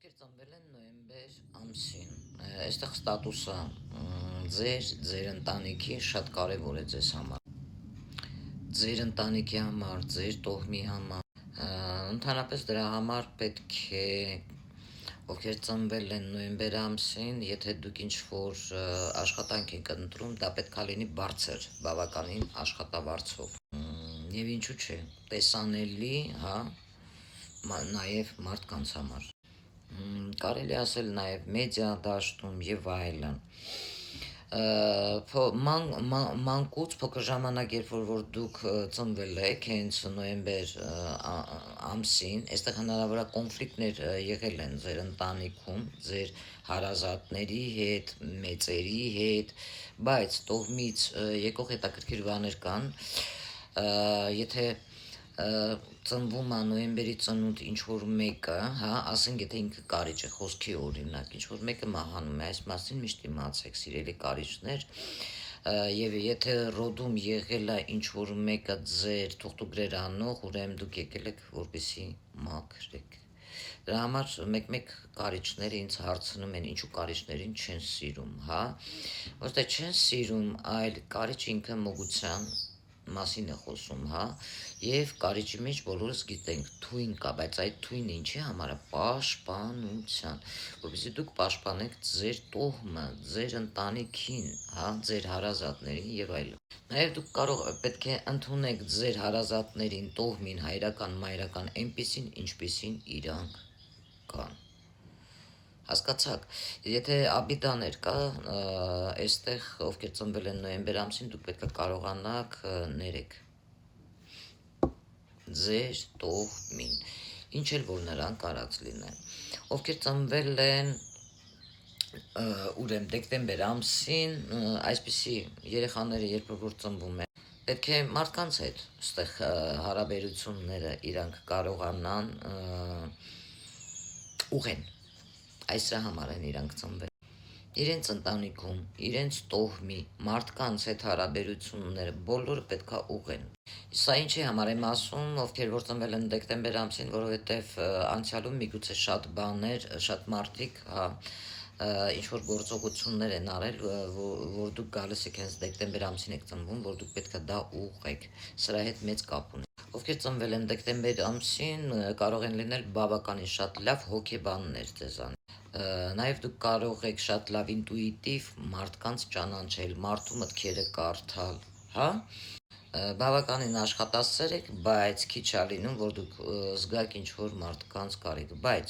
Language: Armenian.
Ովքեր ծնվել են նոյեմբեր ամսին, այստեղ ստատուսը ձեր ընտանիքի շատ կարևոր է ձեզ համար, ձեր ընտանիքի համար, ձեր տոհմի համար, ընդհանրապես դրա համար պետք է, ովքեր ծնվել են նոյեմբեր ամսին, եթե դուք ինչ-որ աշխատանք եք ընտրում, դա պետք է լինի բարձր, բավականին աշխատավարձով, և ինչու չէ, տեսանելի, նաև մարդկանց համար, կարելի ասել նաև մեդիա դաշտում և այլն, մանկուց փոքր ժամանակ, երբ որ դուք ծնվել եք, հենց նոյեմբեր ամսին, այստեղ հնարավոր է կոնֆլիկտներ եղել են ձեր ընտանիքում, ձեր հարազատների հետ, մեծերի հետ, բայց տոհմից եկող հետաքրքիր բաներ կան, եթե ծնվում է նոյեմբերի ծնունդ ինչ-որ մեկը, ասենք եթե ինքը կարիճ է, խոսքի օրինակ, ինչ-որ մեկը մահանում է, այս մասին միշտ իմացեք, սիրելի կարիճներ, և եթե ռոդում եղել է ինչ-որ մեկը ձեր թուղթուգրեր անող, ուրեմն դուք եկել եք, որպեսզի մաքրեք, դրա համար մեկ-մեկ կարիճները ինձ հարցնում են, ինչու կարիճներին չեն սիրում, ոչ թե չեն սիրում, այլ կարիճ ինքը մոգության մասին է խոսում, և կարիճի մեջ բոլորս գիտենք, թույն կա, բայց այդ թույնը ինչի համար է, պաշտպանության, որպեսզի դուք պաշտպանեք ձեր տոհմը, ձեր ընտանիքին, ձեր հարազատներին և այլն, նաև դուք պետք է ընդունեք ձեր հարազատներին, տոհմին, հայրական, մայրական, այնպիսին, ինչպիսին իրանք կան, հասկացաք, եթե աբիդաներ կա, այստեղ, ովքեր ծնվել են նոյեմբեր ամսին, դուք պետք է կարողանաք ներեք ձեր տոհմին, ինչ էլ որ նրանք արած լինեն, ովքեր ծնվել են ուրեմն դեկտեմբեր ամսին, այսպիսի երեխաները երբ որ ծնվում են, պետք է մարդկանց հետ ստեղ հարաբերությունները իրանք կարողանան ուղղեն, այս համար են իրանք ծնվել, իրենց ընտանիքում, իրենց տոհմի, մարդկանց հետ հարաբերությունները բոլորը պետք է ուղղեն, սա ինչի համար եմ ասում, ովքեր որ ծնվել են դեկտեմբեր ամսին, որովհետև անցյալում միգուցե շատ բաներ, շատ մարդիկ, ինչ-որ գործողություններ են արել, որ դուք գալիս եք հենց դեկտեմբեր ամսին եք ծնվում, որ դուք պետք է դա ուղղեք, սրա հետ մեծ կապ ունի, ովքեր ծնվել են դեկտեմբեր ամսին, կարող են լինել բավականին շատ լավ հոգեբաններ ձեզանից, նաև դուք կարող եք շատ լավ ինտուիտիվ մարդկանց ճանաչել, մարդու մտքերը կարդալ, բավականին աշխատասեր եք, բայց քիչ է լինում, որ դուք զգաք ինչ-որ մարդկանց կարիք, բայց